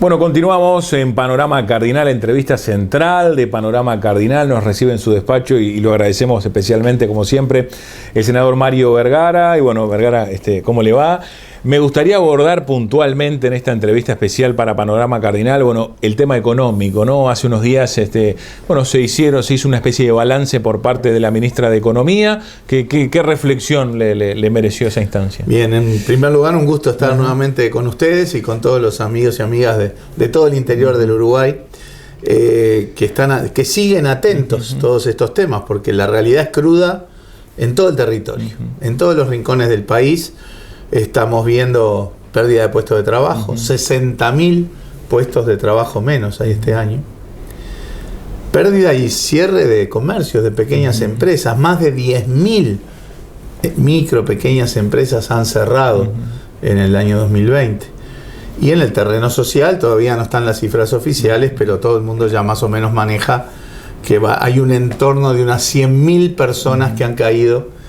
Bueno, continuamos en Panorama Cardinal, entrevista central de Panorama Cardinal. Nos recibe en su despacho y lo agradecemos especialmente, como siempre, el senador Mario Vergara. Y bueno, Vergara, ¿cómo le va? Me gustaría abordar puntualmente en esta entrevista especial para Panorama Cardinal, bueno, el tema económico, ¿no? Hace unos días, se hizo una especie de balance por parte de la ministra de Economía. ¿Qué reflexión le mereció esa instancia? Bien, en primer lugar, un gusto estar nuevamente con ustedes y con todos los amigos y amigas de todo el interior del Uruguay, que siguen atentos todos estos temas, porque la realidad es cruda en todo el territorio, en todos los rincones del país. Estamos viendo pérdida de puestos de trabajo, 60.000 puestos de trabajo menos hay este año. Pérdida y cierre de comercios, de pequeñas empresas. Más de 10.000 micro, pequeñas empresas han cerrado en el año 2020. Y en el terreno social todavía no están las cifras oficiales, pero todo el mundo ya más o menos maneja que hay un entorno de unas 100.000 personas que han caído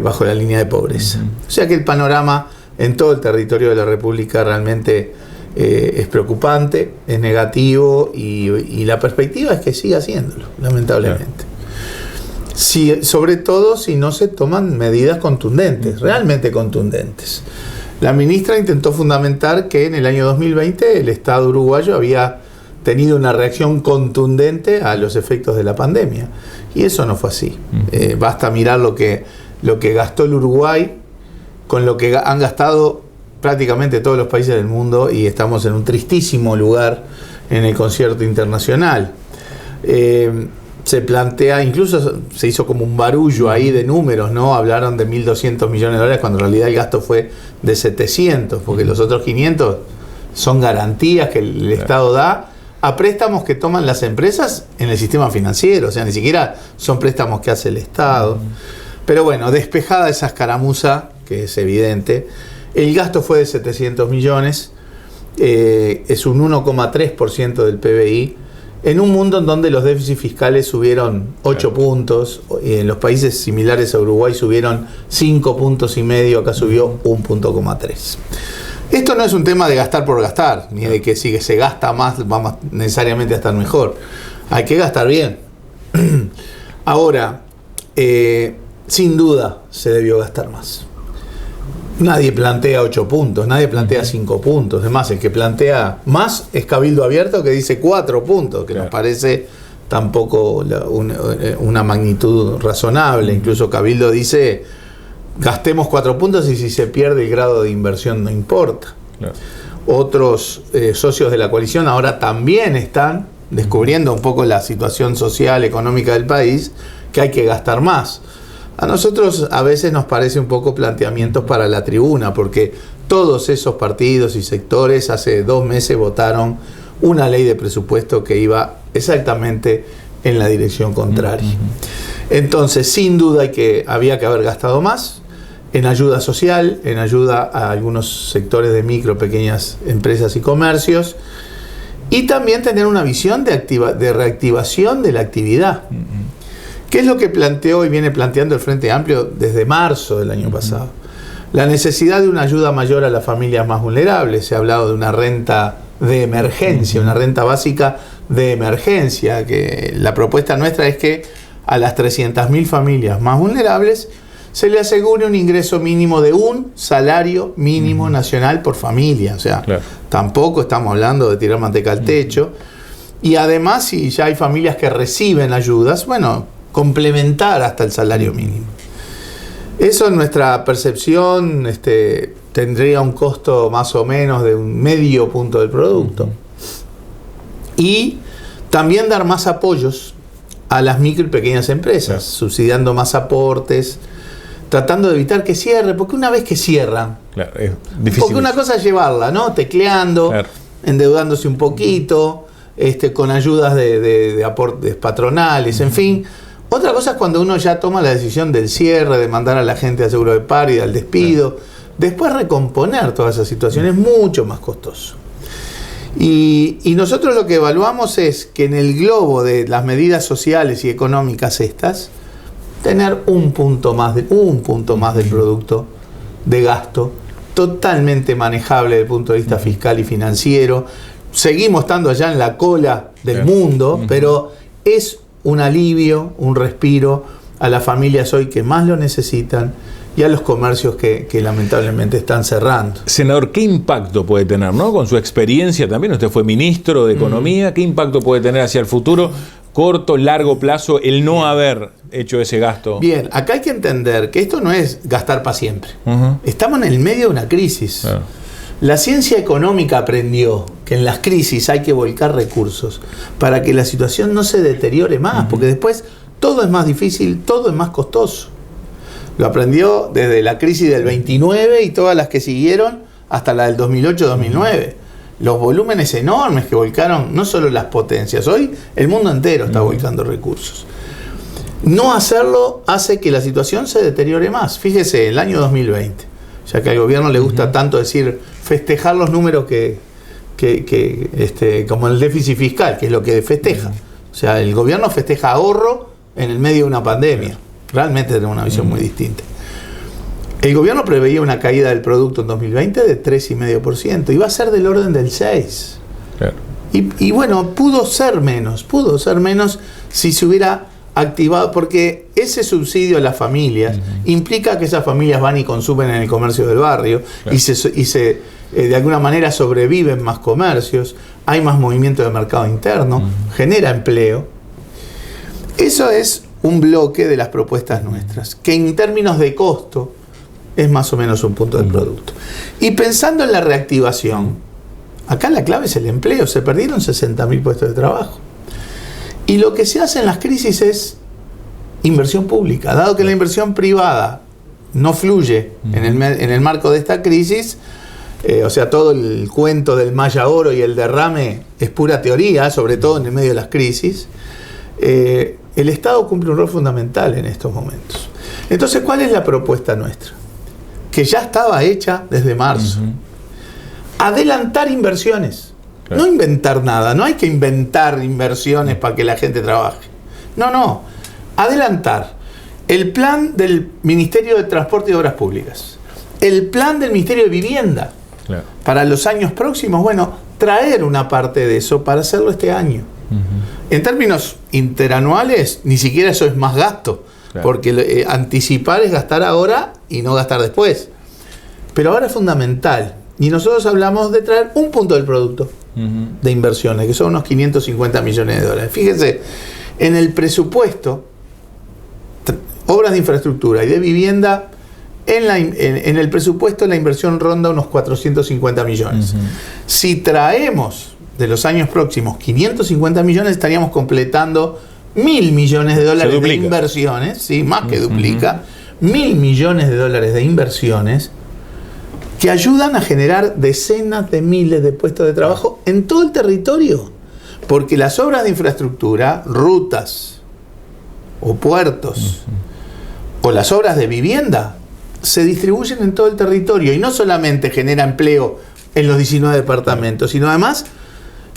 bajo la línea de pobreza. O sea que el panorama en todo el territorio de la República realmente es preocupante, es negativo y la perspectiva es que siga haciéndolo, lamentablemente. Sobre todo si no se toman medidas contundentes, realmente contundentes. La ministra intentó fundamentar que en el año 2020 el Estado uruguayo había tenido una reacción contundente a los efectos de la pandemia. Y eso no fue así. Basta mirar lo que gastó el Uruguay con lo que han gastado prácticamente todos los países del mundo, y estamos en un tristísimo lugar en el concierto internacional. Se plantea, incluso se hizo como un barullo ahí de números, ¿no? Hablaron de 1.200 millones de dólares cuando en realidad el gasto fue de 700, porque los otros 500 son garantías que el Estado da a préstamos que toman las empresas en el sistema financiero, o sea, ni siquiera son préstamos que hace el Estado. Pero bueno, despejada esa escaramuza, que es evidente, el gasto fue de 700 millones, es un 1,3% del PBI, en un mundo en donde los déficits fiscales subieron 8 puntos, y en los países similares a Uruguay subieron 5,5 puntos, acá subió 1,3. Esto no es un tema de gastar por gastar, ni de que si se gasta más vamos necesariamente a estar mejor. Hay que gastar bien. Ahora, sin duda se debió gastar más. Nadie plantea 8 puntos, nadie plantea 5 puntos. Además, el que plantea más es Cabildo Abierto, que dice 4 puntos, que nos parece tampoco una magnitud razonable. Incluso Cabildo dice: gastemos 4 puntos y si se pierde el grado de inversión no importa. Otros socios de la coalición ahora también están descubriendo un poco la situación social, económica del país, que hay que gastar más. A nosotros a veces nos parece un poco planteamientos para la tribuna, porque todos esos partidos y sectores hace 2 meses votaron una ley de presupuesto que iba exactamente en la dirección contraria. Entonces, sin duda había que haber gastado más en ayuda social, en ayuda a algunos sectores de micro, pequeñas empresas y comercios, y también tener una visión de reactivación de la actividad. ¿Qué es lo que planteó y viene planteando el Frente Amplio desde marzo del año pasado? La necesidad de una ayuda mayor a las familias más vulnerables. Se ha hablado de una renta de emergencia, una renta básica de emergencia, que la propuesta nuestra es que a las 300.000 familias más vulnerables se le asegure un ingreso mínimo de un salario mínimo nacional por familia. O sea, tampoco estamos hablando de tirar manteca al techo. Y además, si ya hay familias que reciben ayudas, bueno, complementar hasta el salario mínimo. Eso en nuestra percepción tendría un costo más o menos de un medio punto del producto. Y también dar más apoyos a las micro y pequeñas empresas, subsidiando más aportes, tratando de evitar que cierre, porque una vez que cierran, es difícil. Porque una cosa es llevarla, ¿no? Tecleando, endeudándose un poquito, con ayudas de aportes patronales, en fin. Otra cosa es cuando uno ya toma la decisión del cierre, de mandar a la gente al seguro de paro y al despido. Después recomponer toda esa situación es mucho más costoso. Y nosotros lo que evaluamos es que en el globo de las medidas sociales y económicas estas, tener un punto más del producto de gasto, totalmente manejable desde el punto de vista fiscal y financiero, seguimos estando allá en la cola del mundo, pero es un alivio, un respiro a las familias hoy que más lo necesitan y a los comercios que lamentablemente están cerrando. Senador, ¿qué impacto puede tener, ¿no? Con su experiencia también, usted fue ministro de Economía, ¿qué impacto puede tener hacia el futuro, corto, largo plazo, el no haber hecho ese gasto? Bien, acá hay que entender que esto no es gastar para siempre. Estamos en el medio de una crisis. Claro. La ciencia económica aprendió que en las crisis hay que volcar recursos para que la situación no se deteriore más, porque después todo es más difícil, todo es más costoso. Lo aprendió desde la crisis del 29 y todas las que siguieron hasta la del 2008-2009. Los volúmenes enormes que volcaron no solo las potencias, hoy el mundo entero está volcando recursos. No hacerlo hace que la situación se deteriore más. Fíjese, el año 2020, ya que al gobierno le gusta tanto decir festejar los números como el déficit fiscal, que es lo que festeja. O sea, el gobierno festeja ahorro en el medio de una pandemia. Realmente tenemos una visión muy distinta. El gobierno preveía una caída del producto en 2020 de 3,5%. Iba a ser del orden del 6%. Claro. Y bueno, pudo ser menos si se hubiera activado, porque ese subsidio a las familias implica que esas familias van y consumen en el comercio del barrio, claro, y de alguna manera sobreviven más comercios, hay más movimiento de mercado interno, genera empleo. Eso es un bloque de las propuestas nuestras, que en términos de costo es más o menos un punto del producto. Y pensando en la reactivación, acá la clave es el empleo. Se perdieron 60.000 puestos de trabajo. Y lo que se hace en las crisis es inversión pública. Dado que la inversión privada no fluye en el marco de esta crisis, o sea, todo el cuento del Maya Oro y el derrame es pura teoría, sobre todo en el medio de las crisis. El Estado cumple un rol fundamental en estos momentos. Entonces, ¿cuál es la propuesta nuestra? Que ya estaba hecha desde marzo. Adelantar inversiones. Claro. No inventar nada. No hay que inventar inversiones para que la gente trabaje. No. Adelantar. El plan del Ministerio de Transporte y Obras Públicas. El plan del Ministerio de Vivienda. Claro. Para los años próximos. Bueno, traer una parte de eso para hacerlo este año. En términos interanuales, ni siquiera eso es más gasto, claro, porque anticipar es gastar ahora y no gastar después. Pero ahora es fundamental. Y nosotros hablamos de traer un punto del producto de inversiones, que son unos 550 millones de dólares. Fíjense, en el presupuesto, obras de infraestructura y de vivienda, en el presupuesto la inversión ronda unos 450 millones. Si traemos de los años próximos 550 millones, estaríamos completando 1.000 millones de dólares de inversiones, ¿sí? Más que duplica, 1.000 millones de dólares de inversiones que ayudan a generar decenas de miles de puestos de trabajo en todo el territorio. Porque las obras de infraestructura, rutas o puertos, o las obras de vivienda, se distribuyen en todo el territorio y no solamente genera empleo en los 19 departamentos, sino además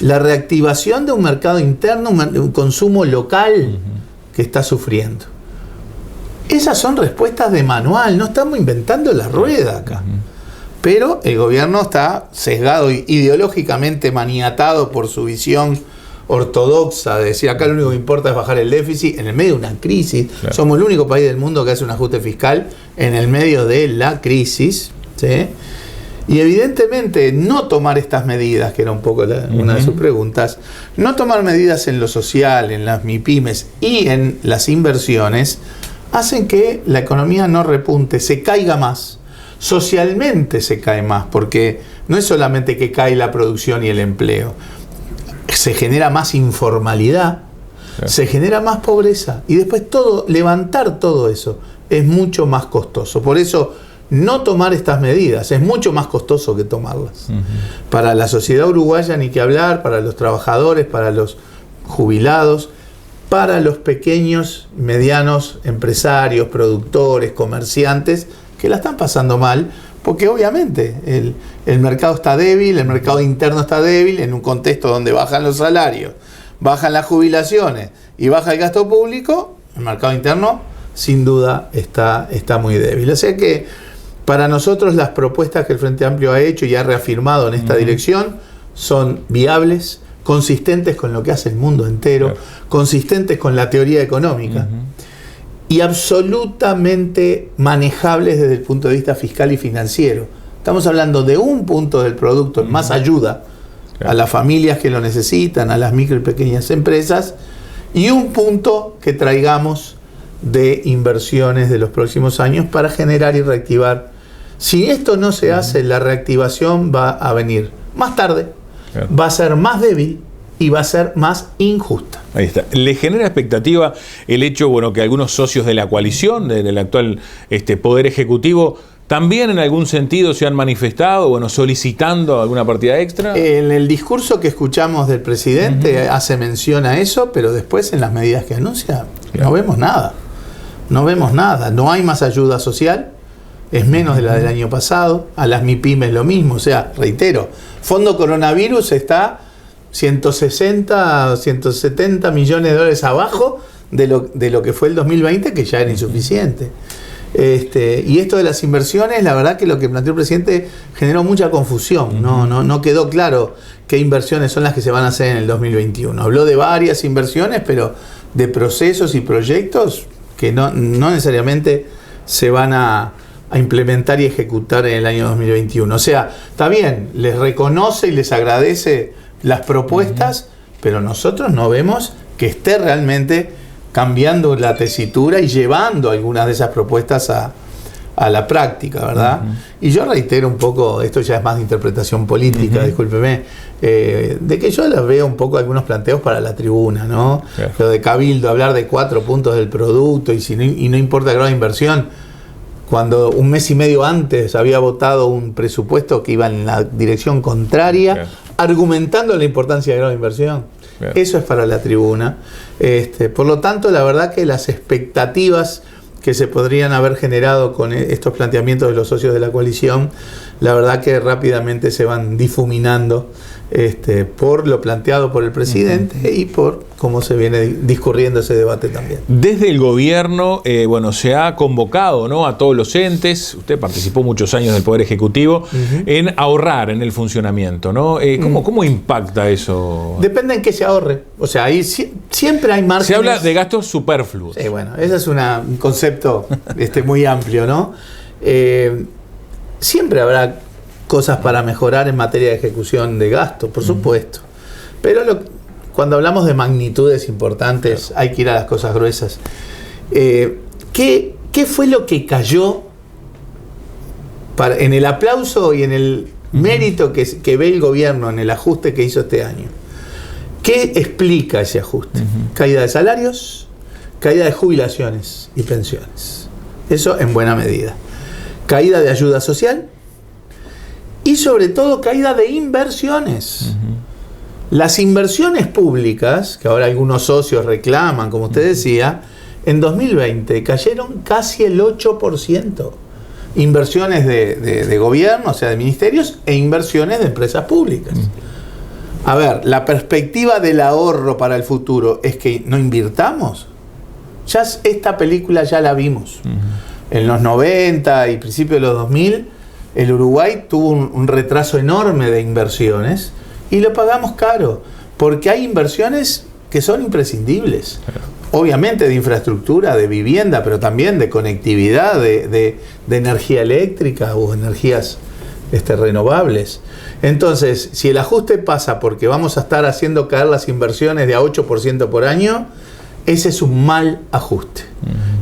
la reactivación de un mercado interno, un consumo local que está sufriendo. Esas son respuestas de manual, no estamos inventando la rueda acá. Pero el gobierno está sesgado, ideológicamente maniatado por su visión ortodoxa de decir acá lo único que importa es bajar el déficit en el medio de una crisis. Claro. Somos el único país del mundo que hace un ajuste fiscal en el medio de la crisis, ¿sí? Y evidentemente no tomar estas medidas, que era un poco una de sus preguntas, no tomar medidas en lo social, en las MIPYMES y en las inversiones, hacen que la economía no repunte, se caiga más. Socialmente se cae más, porque no es solamente que cae la producción y el empleo, se genera más informalidad, claro, se genera más pobreza, y después levantar todo eso es mucho más costoso. Por eso no tomar estas medidas es mucho más costoso que tomarlas. Para la sociedad uruguaya ni que hablar, para los trabajadores, para los jubilados, para los pequeños, medianos empresarios, productores, comerciantes, que la están pasando mal, porque obviamente el mercado está débil, el mercado interno está débil, en un contexto donde bajan los salarios, bajan las jubilaciones y baja el gasto público, el mercado interno sin duda está muy débil. O sea que para nosotros las propuestas que el Frente Amplio ha hecho y ha reafirmado en esta dirección son viables, consistentes con lo que hace el mundo entero, consistentes con la teoría económica y absolutamente manejables desde el punto de vista fiscal y financiero. Estamos hablando de un punto del producto, más ayuda a las familias que lo necesitan, a las micro y pequeñas empresas, y un punto que traigamos de inversiones de los próximos años para generar y reactivar. Si esto no se hace, la reactivación va a venir más tarde, va a ser más débil y va a ser más injusta. Ahí está. ¿Le genera expectativa el hecho, bueno, que algunos socios de la coalición, del actual Poder Ejecutivo, también en algún sentido se han manifestado, bueno, solicitando alguna partida extra? En el discurso que escuchamos del presidente hace mención a eso, pero después en las medidas que anuncia no vemos nada. No vemos nada. No hay más ayuda social, es menos de la del año pasado. A las MIPYMES lo mismo. O sea, reitero, Fondo Coronavirus está 160, 170 millones de dólares abajo de lo que fue el 2020, que ya era insuficiente. Y esto de las inversiones, la verdad que lo que planteó el presidente generó mucha confusión. No quedó claro qué inversiones son las que se van a hacer en el 2021. Habló de varias inversiones, pero de procesos y proyectos que no necesariamente se van a implementar y ejecutar en el año 2021. O sea, está bien, les reconoce y les agradece las propuestas, pero nosotros no vemos que esté realmente cambiando la tesitura y llevando algunas de esas propuestas a la práctica, ¿verdad? Y yo reitero un poco, esto ya es más de interpretación política, discúlpeme, de que yo las veo un poco algunos planteos para la tribuna, ¿no? Lo de Cabildo, hablar de 4 puntos del producto y no importa la gran inversión, cuando un mes y medio antes había votado un presupuesto que iba en la dirección contraria, argumentando la importancia de la gran inversión. Eso es para la tribuna. Por lo tanto, la verdad que las expectativas que se podrían haber generado con estos planteamientos de los socios de la coalición, la verdad que rápidamente se van difuminando por lo planteado por el presidente y por cómo se viene discurriendo ese debate también. Desde el gobierno, bueno, se ha convocado, ¿no?, a todos los entes, usted participó muchos años del Poder Ejecutivo, en ahorrar en el funcionamiento, ¿no? ¿Cómo impacta eso? Depende en qué se ahorre. O sea, ahí siempre hay márgenes. Se habla de gastos superfluos. Sí, bueno, ese es un concepto muy amplio, ¿no? Siempre habrá cosas para mejorar en materia de ejecución de gasto, por supuesto. Pero cuando hablamos de magnitudes importantes, hay que ir a las cosas gruesas. ¿Qué fue lo que cayó en el aplauso y en el mérito que ve el gobierno en el ajuste que hizo este año? ¿Qué explica ese ajuste? Caída de salarios, caída de jubilaciones y pensiones. Eso en buena medida. Caída de ayuda social y sobre todo caída de inversiones. Las inversiones públicas, que ahora algunos socios reclaman, como usted decía, en 2020 cayeron casi el 8%. Inversiones de gobierno, o sea, de ministerios, e inversiones de empresas públicas. A ver, la perspectiva del ahorro para el futuro es que no invirtamos. Ya esta película ya la vimos. En los 90 y principios de los 2000, el Uruguay tuvo un retraso enorme de inversiones y lo pagamos caro, porque hay inversiones que son imprescindibles. Obviamente de infraestructura, de vivienda, pero también de conectividad, de energía eléctrica o energías renovables. Entonces, si el ajuste pasa porque vamos a estar haciendo caer las inversiones de a 8% por año, ese es un mal ajuste.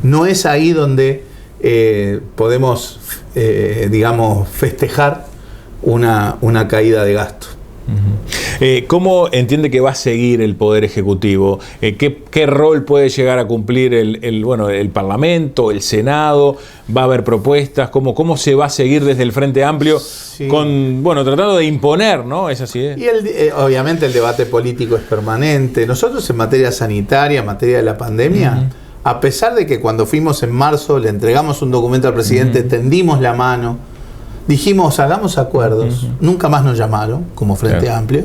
No es ahí donde podemos, digamos, festejar una caída de gasto. ¿Cómo entiende que va a seguir el Poder Ejecutivo? ¿Qué rol puede llegar a cumplir el Parlamento, el Senado? ¿Va a haber propuestas? ¿Cómo se va a seguir desde el Frente Amplio? Sí. Tratando de imponer, ¿no? Es así. Y obviamente el debate político es permanente. Nosotros en materia sanitaria, en materia de la pandemia, a pesar de que cuando fuimos en marzo le entregamos un documento al presidente, tendimos la mano, dijimos, hagamos acuerdos. Nunca más nos llamaron como Frente Amplio.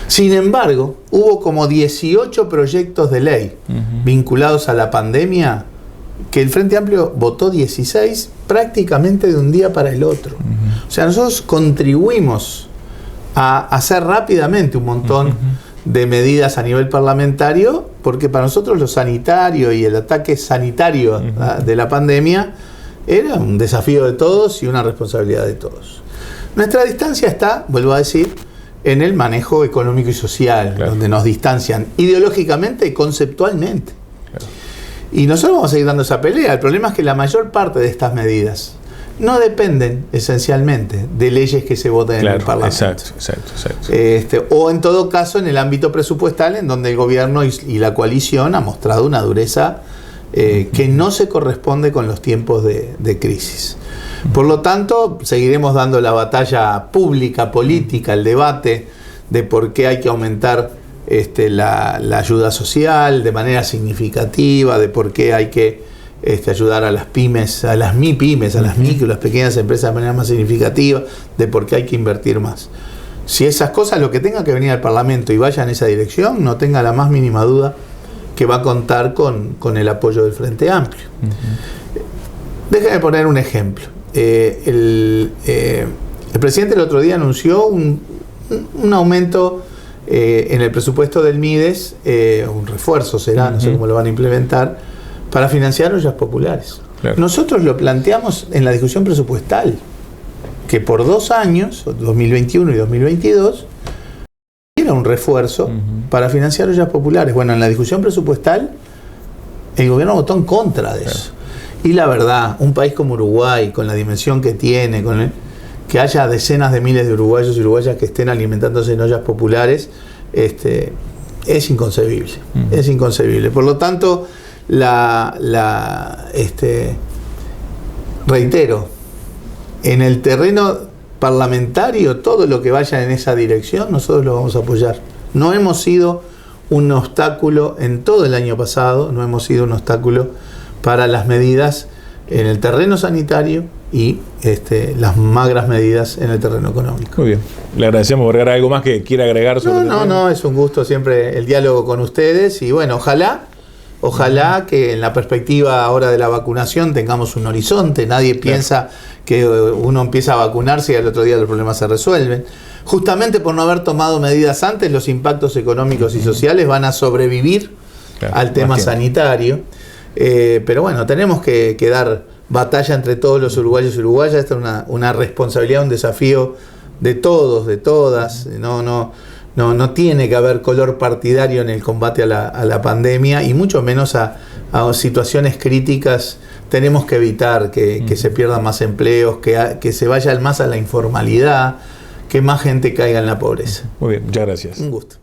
Sin embargo, hubo como 18 proyectos de ley vinculados a la pandemia que el Frente Amplio votó 16 prácticamente de un día para el otro. O sea, nosotros contribuimos a hacer rápidamente un montón de medidas a nivel parlamentario, porque para nosotros lo sanitario y el ataque sanitario de la pandemia era un desafío de todos y una responsabilidad de todos. Nuestra distancia está, vuelvo a decir, en el manejo económico y social, donde nos distancian ideológicamente y conceptualmente. Y nosotros vamos a seguir dando esa pelea. El problema es que la mayor parte de estas medidas no dependen esencialmente de leyes que se voten en el Parlamento. Exacto. O en todo caso en el ámbito presupuestal, en donde el gobierno y la coalición ha mostrado una dureza que no se corresponde con los tiempos de crisis. Por lo tanto, seguiremos dando la batalla pública, política, el debate de por qué hay que aumentar la ayuda social de manera significativa, de por qué hay que ayudar a las pymes, a las MIPYMES, a las micro, las pequeñas empresas de manera más significativa, de por qué hay que invertir más. Si esas cosas, lo que tenga que venir al Parlamento y vaya en esa dirección, no tenga la más mínima duda que va a contar con el apoyo del Frente Amplio. Déjame poner un ejemplo. El presidente el otro día anunció un aumento en el presupuesto del MIDES, un refuerzo será, no sé cómo lo van a implementar, para financiar ollas populares. Nosotros lo planteamos en la discusión presupuestal, que por 2 años, 2021 y 2022, era un refuerzo para financiar ollas populares. Bueno, en la discusión presupuestal, el gobierno votó en contra de eso. Y la verdad, un país como Uruguay, con la dimensión que tiene, que haya decenas de miles de uruguayos y uruguayas que estén alimentándose en ollas populares, es inconcebible. Es inconcebible. Por lo tanto, reitero, en el terreno parlamentario, todo lo que vaya en esa dirección, nosotros lo vamos a apoyar. No hemos sido un obstáculo en todo el año pasado, no hemos sido un obstáculo para las medidas en el terreno sanitario y las magras medidas en el terreno económico. Muy bien. Le agradecemos, Vergara. ¿Algo más que quiera agregar sobre No, es un gusto siempre el diálogo con ustedes y bueno, ojalá que en la perspectiva ahora de la vacunación tengamos un horizonte. Nadie piensa que uno empieza a vacunarse y al otro día los problemas se resuelven. Justamente por no haber tomado medidas antes, los impactos económicos y sociales van a sobrevivir al tema sanitario. Pero bueno, tenemos que dar batalla entre todos los uruguayos y uruguayas. Esta es una responsabilidad, un desafío de todos, de todas. No tiene que haber color partidario en el combate a la pandemia y mucho menos a situaciones críticas. Tenemos que evitar que se pierdan más empleos, que se vaya más a la informalidad, que más gente caiga en la pobreza. Muy bien, muchas gracias. Un gusto.